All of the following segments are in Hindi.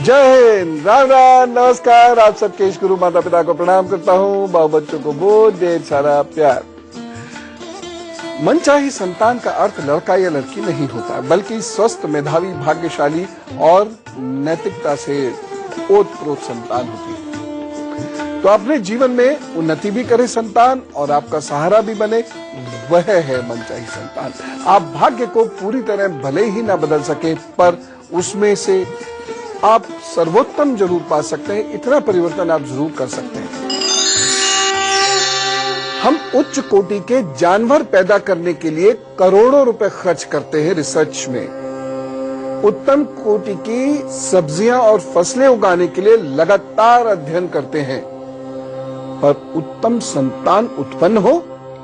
जय हिंद, राम राम, नमस्कार। आप सबके इष्ट गुरु माता पिता को प्रणाम करता हूँ। बाबू बच्चों को बहुत ढेर सारा प्यार। मनचाही संतान का अर्थ लड़का या लड़की नहीं होता, बल्कि स्वस्थ, मेधावी, भाग्यशाली और नैतिकता से ओतप्रोत संतान होती है। तो अपने जीवन में उन्नति भी करे संतान और आपका सहारा भी बने, वह है मनचाही संतान। आप भाग्य को पूरी तरह भले ही ना बदल सके, पर उसमें से आप सर्वोत्तम जरूर पा सकते हैं। इतना परिवर्तन आप जरूर कर सकते हैं। हम उच्च कोटि के जानवर पैदा करने के लिए करोड़ों रुपए खर्च करते हैं रिसर्च में। उत्तम कोटि की सब्जियां और फसलें उगाने के लिए लगातार अध्ययन करते हैं, पर उत्तम संतान उत्पन्न हो,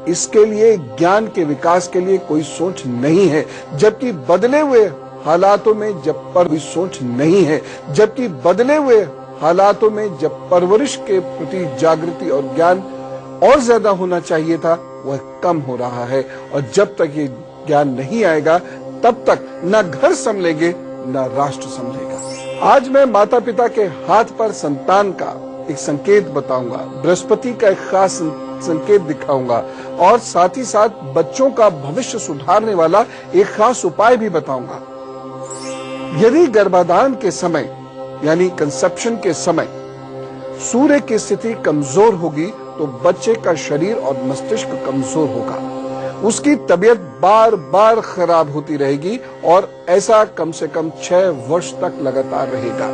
इसके लिए ज्ञान के विकास के लिए कोई सोच नहीं है। जबकि बदले हुए हालातों में जब पर भी सोच नहीं है, जबकि बदले हुए हालातों में जब परवरिश के प्रति जागृति और ज्ञान और ज्यादा होना चाहिए था, वह कम हो रहा है। और जब तक ये ज्ञान नहीं आएगा, तब तक न घर संभलेंगे न राष्ट्र संभलेगा। आज मैं माता पिता के हाथ पर संतान का एक संकेत बताऊंगा, बृहस्पति का एक खास संकेत दिखाऊंगा और साथ ही साथ बच्चों का भविष्य सुधारने वाला एक खास उपाय भी बताऊंगा। यदि गर्भाधान के समय यानी कंसेप्शन के समय सूर्य की स्थिति कमजोर होगी, तो बच्चे का शरीर और मस्तिष्क कमजोर होगा। उसकी तबीयत बार बार खराब होती रहेगी और ऐसा कम से कम 6 वर्ष तक लगातार रहेगा।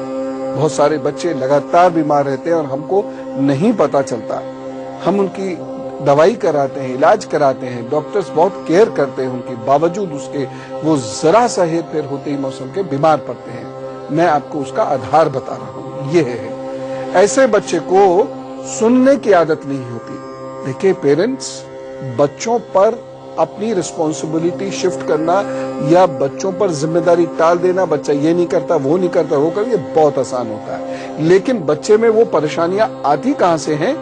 बहुत सारे बच्चे लगातार बीमार रहते हैं और हमको नहीं पता चलता। हम उनकी दवाई कराते हैं, इलाज कराते हैं, डॉक्टर्स बहुत केयर करते हैं उनकी, बावजूद उसके वो जरा सा हेरफेर होते ही मौसम के बीमार पड़ते हैं। मैं आपको उसका आधार बता रहा हूँ। ये है, ऐसे बच्चे को सुनने की आदत नहीं होती। देखिए पेरेंट्स, बच्चों पर अपनी रिस्पॉन्सिबिलिटी शिफ्ट करना या बच्चों पर जिम्मेदारी टाल देना, बच्चा ये नहीं करता, वो नहीं करता, वो कर, ये बहुत आसान होता है। लेकिन बच्चे में वो परेशानियां आती कहां से हैं,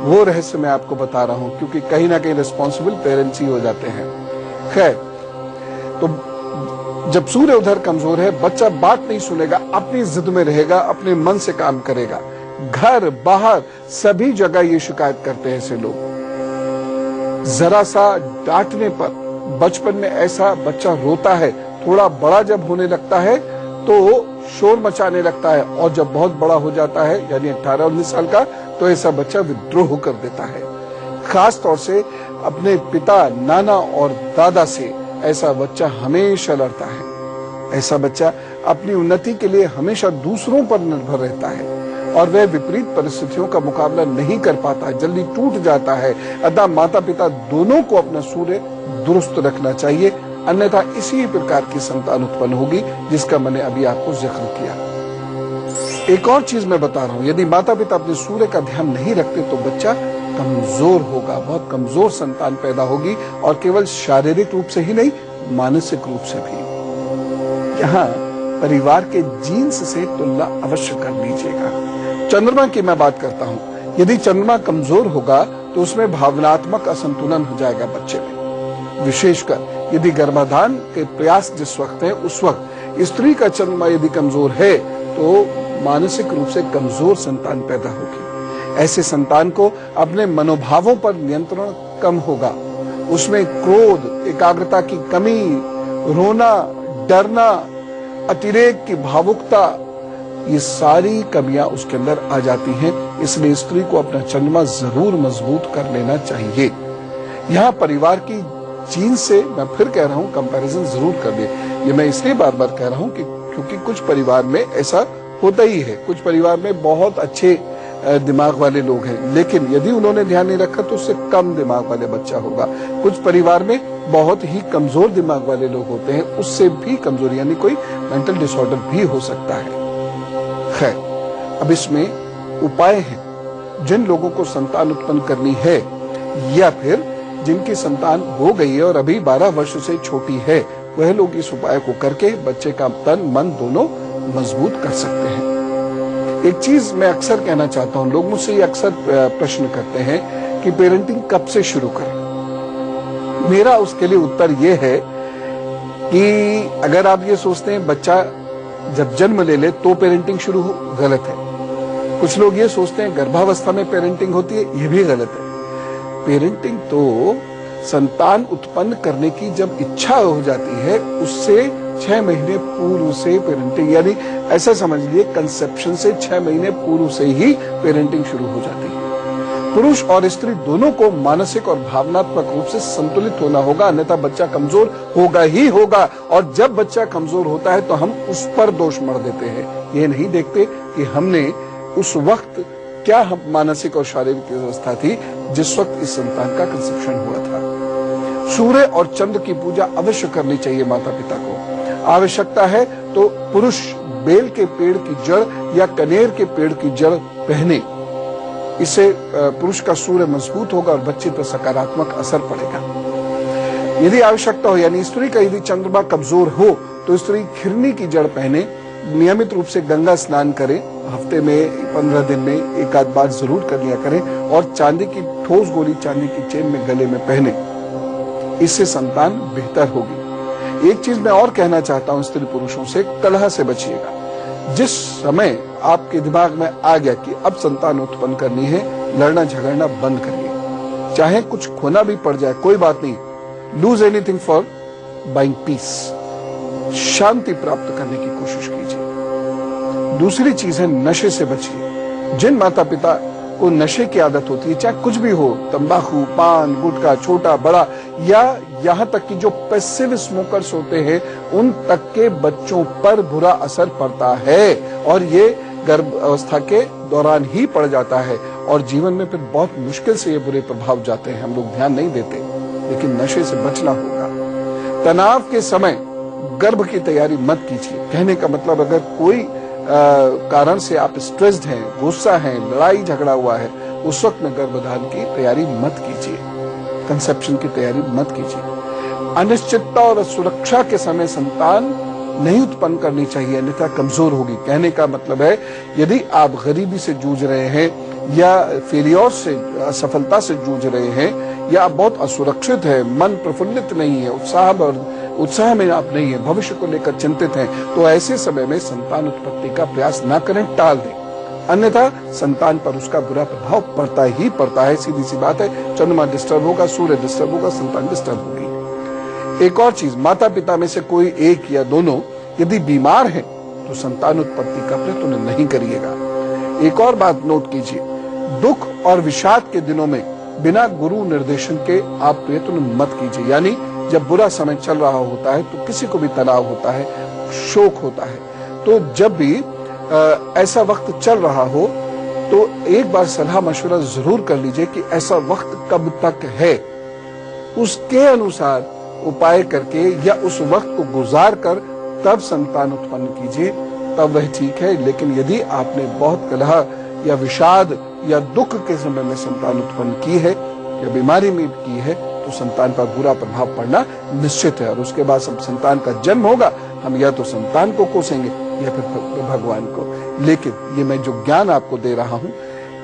वो रहस्य मैं आपको बता रहा हूं, क्योंकि कहीं ना कहीं रिस्पॉन्सिबल पेरेंट्स ही हो जाते हैं। खैर, तो जब सूर्य उधर कमजोर है, बच्चा बात नहीं सुनेगा, अपनी जिद में रहेगा, अपने मन से काम करेगा। घर बाहर सभी जगह ये शिकायत करते हैं ऐसे लोग। जरा सा डांटने पर बचपन में ऐसा बच्चा रोता है, थोड़ा बड़ा जब होने लगता है तो शोर मचाने लगता है, और जब बहुत बड़ा हो जाता है यानी 18-19 साल का, तो ऐसा बच्चा विद्रोह कर देता है। खास तौर से अपने पिता, नाना और दादा से ऐसा बच्चा हमेशा लड़ता है। ऐसा बच्चा अपनी उन्नति के लिए हमेशा दूसरों पर निर्भर रहता है और वह विपरीत परिस्थितियों का मुकाबला नहीं कर पाता, जल्दी टूट जाता है। अतः माता पिता दोनों को अपना सूर्य दुरुस्त रखना चाहिए, अन्यथा इसी प्रकार की संतान उत्पन्न होगी जिसका मैंने अभी आपको जिक्र किया। एक और चीज मैं बता रहा हूं, यदि माता पिता अपने सूर्य का ध्यान नहीं रखते तो बच्चा कमजोर होगा, बहुत कमजोर संतान पैदा होगी, और केवल शारीरिक रूप से ही नहीं, मानसिक रूप से भी। यहाँ परिवार के जीन्स से तुलना अवश्य कर लीजिएगा। चंद्रमा की मैं बात करता हूँ। यदि चंद्रमा कमजोर होगा तो उसमें भावनात्मक असंतुलन हो जाएगा बच्चे में। विशेषकर यदि गर्भाधान के प्रयास जिस वक्त है, उस वक्त स्त्री का चंद्रमा यदि कमजोर है तो मानसिक रूप से कमजोर संतान पैदा होगी। ऐसे संतान को अपने मनोभावों पर नियंत्रण कम होगा। उसमें क्रोध, एकाग्रता की कमी, रोना, डरना, अतिरेक की भावुकता, ये सारी कमियां उसके अंदर आ जाती हैं। इसलिए स्त्री को अपना चंद्रमा जरूर मजबूत कर लेना चाहिए। यहाँ परिवार की जीन से मैं फिर कह रहा हूँ, कंपैरिजन जरूर कर ले। ये मैं इसलिए बार बार कह रहा हूँ कि क्योंकि कुछ परिवार में ऐसा होता ही है। कुछ परिवार में बहुत अच्छे दिमाग वाले लोग हैं, लेकिन यदि उन्होंने ध्यान नहीं रखा तो उससे कम दिमाग वाले बच्चा होगा। कुछ परिवार में बहुत ही कमजोर दिमाग वाले लोग होते हैं, उससे भी कमजोर यानी कोई मेंटल डिसऑर्डर भी हो सकता है। खैर, अब इसमें उपाय हैं। जिन लोगों को संतान उत्पन्न करनी है या फिर जिनकी संतान हो गई है और अभी 12 वर्ष से छोटी है, वह लोग इस उपाय को करके बच्चे का तन मन दोनों मजबूत कर सकते हैं। एक चीज मैं अक्सर कहना चाहता हूं, लोग मुझसे ये अक्सर प्रश्न करते हैं कि पेरेंटिंग कब से शुरू करें। मेरा उसके लिए उत्तर ये है कि अगर आप ये सोचते हैं बच्चा जब जन्म ले ले तो पेरेंटिंग शुरू हो, गलत है। कुछ लोग ये सोचते हैं गर्भावस्था में पेरेंटिंग होती है, ये भी गलत है। पेरेंटिंग तो संतान उत्पन्न करने की जब इच्छा हो जाती है उससे 6 महीने पूर्व से पेरेंटिंग, यानी ऐसा समझ लीजिए कंसेप्शन से 6 महीने पूर्व से ही पेरेंटिंग शुरू हो जाती है। पुरुष और स्त्री दोनों को मानसिक और भावनात्मक रूप से संतुलित होना होगा, अन्यथा बच्चा कमजोर होगा ही होगा। और जब बच्चा कमजोर होता है तो हम उस पर दोष मढ़ देते हैं, ये नहीं देखते कि हमने उस वक्त क्या हम मानसिक और शारीरिक व्यवस्था थी जिस वक्त इस संतान का कंसेप्शन हुआ था। सूर्य और चंद्र की पूजा अवश्य करनी चाहिए माता पिता को। आवश्यकता है तो पुरुष बेल के पेड़ की जड़ या कनेर के पेड़ की जड़ पहने, इससे पुरुष का सूर्य मजबूत होगा और बच्चे पर सकारात्मक असर पड़ेगा। यदि आवश्यकता हो, यानी स्त्री का यदि चंद्रमा कमजोर हो तो स्त्री खिरनी की जड़ पहने, नियमित रूप से गंगा स्नान करें, हफ्ते में 15 दिन में एक आध बार जरूर कर लिया करें, और चांदी की ठोस गोली चांदी की चेन में गले में पहने, इससे संतान बेहतर होगी। एक चीज मैं और कहना चाहता हूं स्त्री पुरुषों से, कलह से बचिएगा। जिस समय आपके दिमाग में आ गया कि अब संतान उत्पन्न करनी है, लड़ना झगड़ना बंद करिए। चाहे कुछ खोना भी पड़ जाए कोई बात नहीं, lose anything for buying peace, शांति प्राप्त करने की कोशिश कीजिए। दूसरी चीज है नशे से बचिए। जिन माता पिता को नशे की आदत होती है, चाहे कुछ भी हो, तंबाकू, पान, गुटखा, छोटा बड़ा, या यहाँ तक कि जो पैसिव स्मोकर्स होते हैं उन तक के बच्चों पर बुरा असर पड़ता है, और ये गर्भ अवस्था के दौरान ही पड़ जाता है और जीवन में फिर बहुत मुश्किल से ये बुरे प्रभाव जाते हैं। हम लोग ध्यान नहीं देते, लेकिन नशे से बचना होगा। तनाव के समय गर्भ की तैयारी मत कीजिए। कहने का मतलब, अगर कोई कारण से आप स्ट्रेस्ड हैं, गुस्सा हैं, लड़ाई झगड़ा हुआ है, उस वक्त में गर्भधारण की तैयारी मत कीजिए, कंसेप्शन की तैयारी मत कीजिए। अनिश्चितता और सुरक्षा के समय संतान नहीं उत्पन्न करनी चाहिए, अन्यथा कमजोर होगी। कहने का मतलब है, यदि आप गरीबी से जूझ रहे हैं या फेलियर से, असफलता से जूझ रहे हैं, या आप बहुत असुरक्षित है, मन प्रफुल्लित नहीं है, उत्साह में आप नहीं है, भविष्य को लेकर चिंतित हैं, तो ऐसे समय में संतान उत्पत्ति का प्रयास न करें, टाल दें। अन्यथा संतान पर उसका बुरा प्रभाव पड़ता ही पड़ता है। सीधी सी बात है, चंद्रमा डिस्टर्ब होगा, सूर्य डिस्टर्ब होगा, संतान डिस्टर्ब होगी। एक और चीज, माता पिता में से कोई एक या दोनों यदि बीमार है तो संतान उत्पत्ति का प्रयत्न नहीं करिएगा। एक और बात नोट कीजिए, दुख और विषाद के दिनों में बिना गुरु निर्देशन के आप प्रयत्न मत कीजिए। यानी जब बुरा समय चल रहा होता है तो किसी को भी तनाव होता है, शोक होता है, तो जब भी ऐसा वक्त चल रहा हो तो एक बार सलाह मशवरा जरूर कर लीजिए कि ऐसा वक्त कब तक है, उसके अनुसार उपाय करके या उस वक्त को गुजार कर तब संतान उत्पन्न कीजिए, तब वह ठीक है। लेकिन यदि आपने बहुत कलह या विषाद या दुख के समय में संतान उत्पन्न की है या बीमारी में की है तो संतान पर बुरा प्रभाव पड़ना निश्चित है। और उसके बाद सब संतान का जन्म होगा, हम या तो संतान को कोसेंगे या फिर भगवान को। लेकिन ये मैं जो ज्ञान आपको दे रहा हूं,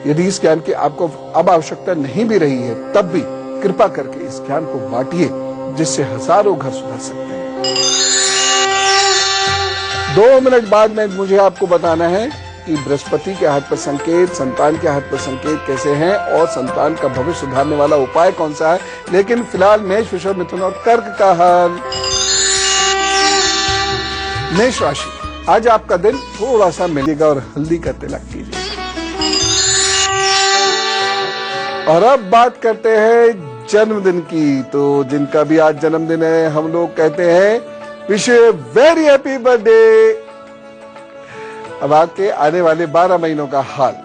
यदि इस ज्ञान की आपको अब आवश्यकता नहीं भी रही है, तब भी कृपा करके इस ज्ञान को बांटिए, जिससे हजारों घर सुधर सकते हैं। 2 मिनट बाद में मुझे आपको बताना है कि बृहस्पति के हाथ पर संकेत, संतान के हाथ पर संकेत कैसे हैं और संतान का भविष्य सुधारने वाला उपाय कौन सा है। लेकिन फिलहाल मेष, वृषभ, मिथुन और कर्क का हाल। मेष राशि, आज आपका दिन थोड़ा सा मिलेगा और हल्दी का तिलक कीजिए। और अब बात करते हैं जन्मदिन की। तो जिनका भी आज जन्मदिन है, हम लोग कहते हैं wish you very happy birthday. अब आपके आने वाले 12 महीनों का हाल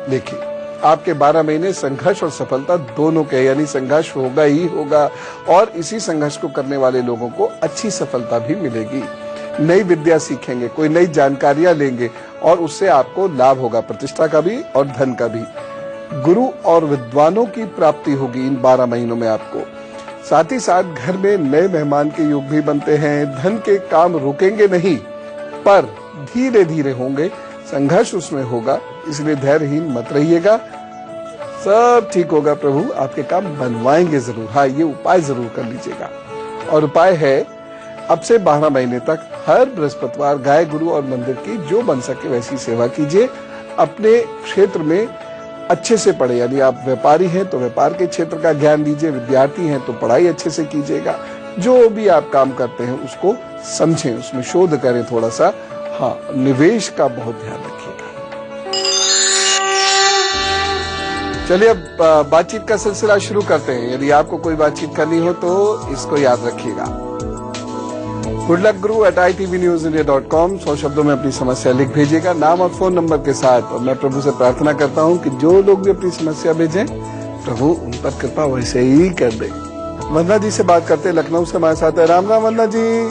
देखिए। आपके 12 महीने संघर्ष और सफलता दोनों के, यानी संघर्ष होगा ही होगा, और इसी संघर्ष को करने वाले लोगों को अच्छी सफलता भी मिलेगी। नई विद्या सीखेंगे, कोई नई जानकारियां लेंगे और उससे आपको लाभ होगा, प्रतिष्ठा का भी और धन का भी। गुरु और विद्वानों की प्राप्ति होगी इन 12 महीनों में आपको। साथ ही साथ घर में नए मेहमान के योग भी बनते हैं। धन के काम रुकेंगे नहीं, पर धीरे धीरे होंगे, संघर्ष उसमें होगा, इसलिए धैर्यहीन मत रहिएगा। सब ठीक होगा, प्रभु आपके काम बनवाएंगे जरूर। हाँ, ये उपाय जरूर कर लीजिएगा। और उपाय है, अब से 12 महीने तक हर बृहस्पतिवार गाय गुरु और मंदिर की जो बन सके वैसी सेवा कीजिए। अपने क्षेत्र में अच्छे से पढ़े, यानी आप व्यापारी हैं तो व्यापार के क्षेत्र का ज्ञान लीजिए, विद्यार्थी हैं तो पढ़ाई अच्छे से कीजिएगा। जो भी आप काम करते हैं उसको समझें, उसमें शोध करें थोड़ा सा। हाँ, निवेश का बहुत ध्यान रखिएगा। चलिए अब बातचीत का सिलसिला शुरू करते हैं। यदि आपको कोई बातचीत करनी हो तो इसको याद रखिएगा, goodluckguru@itvnewsindia.com 100 शब्दों में अपनी समस्या लिख भेजिएगा, नाम और फोन नंबर के साथ। और मैं प्रभु से प्रार्थना करता हूं कि जो लोग भी अपनी समस्या भेजें, प्रभु उन पर कृपा वैसे ही कर दे। वंदना जी से बात करते हैं, लखनऊ से हमारे साथ है। राम राम वंदना जी।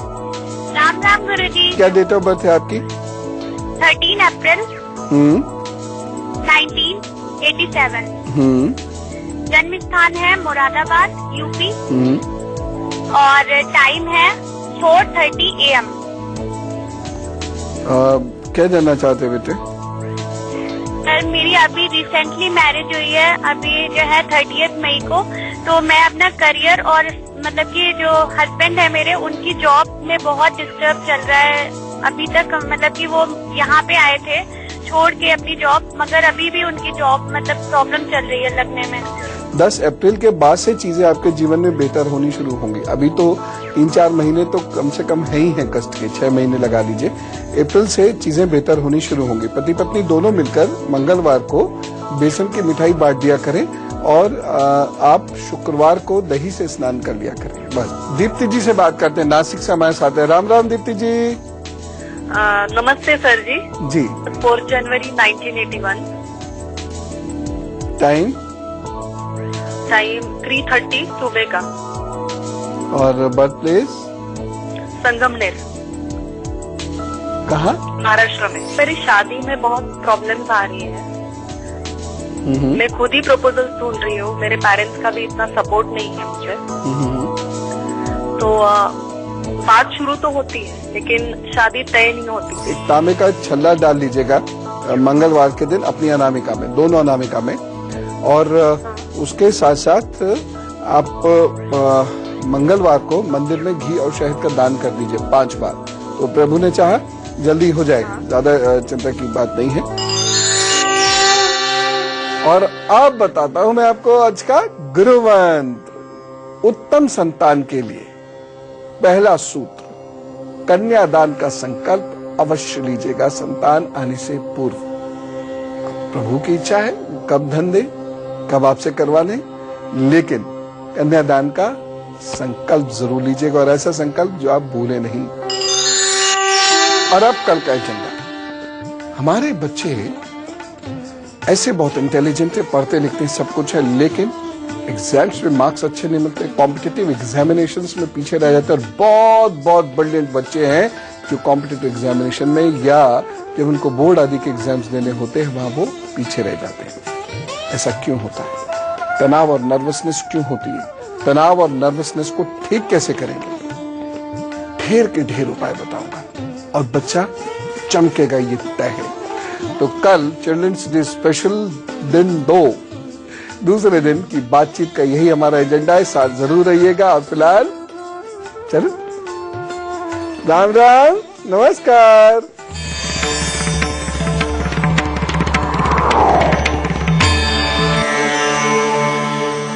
राम राम गुरु जी। क्या डेट ऑफ बर्थ है आपकी? 13 अप्रैल 1987। जन्म स्थान है मुरादाबाद, यूपी। और टाइम है 4:30 AM। क्या जानना चाहते बेटे? सर, मेरी अभी रिसेंटली मैरिज हुई है, अभी जो है 30 मई को। तो मैं अपना करियर और मतलब कि जो हस्बैंड है मेरे, उनकी जॉब में बहुत डिस्टर्ब चल रहा है अभी तक। मतलब कि वो यहाँ पे आए थे छोड़ के अपनी जॉब, मगर अभी भी उनकी जॉब मतलब प्रॉब्लम चल रही है लगने में। 10 अप्रैल के बाद से चीजें आपके जीवन में बेहतर होनी शुरू होंगी। अभी तो 3-4 महीने तो कम से कम है ही हैं कष्ट के, 6 महीने लगा लीजिए। अप्रैल से चीजें बेहतर होनी शुरू होंगी। पति पत्नी दोनों मिलकर मंगलवार को बेसन की मिठाई बांट दिया करें और आप शुक्रवार को दही से स्नान कर लिया करें। बस। दीप्ति जी से बात करते हैं, नासिक से हमारे साथ है। राम राम दीप्ति जी। नमस्ते सर जी। जी। 4 जनवरी 1981। टाइम 3:30 सुबह का। और बर्थ प्लेस? संगमनेर। कहाँ? महाराष्ट्र में। मेरी शादी में बहुत प्रॉब्लम्स आ रही है। मैं खुद ही प्रपोजल ढूंढ रही हूँ, मेरे पेरेंट्स का भी इतना सपोर्ट नहीं है मुझे। तो बात शुरू तो होती है लेकिन शादी तय नहीं होती। एक तांबे का छल्ला डाल लीजिएगा मंगलवार के दिन अपनी अनामिका में, दोनों अनामिका में। और उसके साथ साथ आप मंगलवार को मंदिर में घी और शहद का दान कर दीजिए 5 बार। तो प्रभु ने चाहा जल्दी हो जाएगा, ज्यादा चिंता की बात नहीं है। और अब बताता हूं मैं आपको आज का गुरु मंत्र। उत्तम संतान के लिए पहला सूत्र, कन्यादान का संकल्प अवश्य लीजिएगा संतान आने से पूर्व। प्रभु की इच्छा है कब धन दे, कब आपसे करवा ले, लेकिन कन्यादान का संकल्प जरूर लीजिएगा, और ऐसा संकल्प जो आप भूले नहीं। और अब कल का एजेंडा। हमारे बच्चे ऐसे बहुत इंटेलिजेंट है, पढ़ते लिखते सब कुछ है, लेकिन एग्जाम्स में मार्क्स अच्छे नहीं मिलते, कॉम्पिटिटिव एग्जामिनेशंस में पीछे रह जाते हैं। और बहुत बहुत ब्रिलियंट बच्चे हैं जो कॉम्पिटिटिव एग्जामिनेशन में या जब उनको बोर्ड आदि के एग्जाम्स देने होते हैं वहां वो पीछे रह जाते हैं। ऐसा क्यों होता है? तनाव और नर्वसनेस क्यों होती है? तनाव और नर्वसनेस को ठीक कैसे करेंगे? ढेर के ढेर उपाय बताऊंगा और बच्चा चमकेगा, ये तय है। तो कल चिल्ड्रंस डे स्पेशल दिन 2, दूसरे दिन की बातचीत का यही हमारा एजेंडा है। साथ जरूर रहिएगा। और फिलहाल चलो, राम राम, नमस्कार।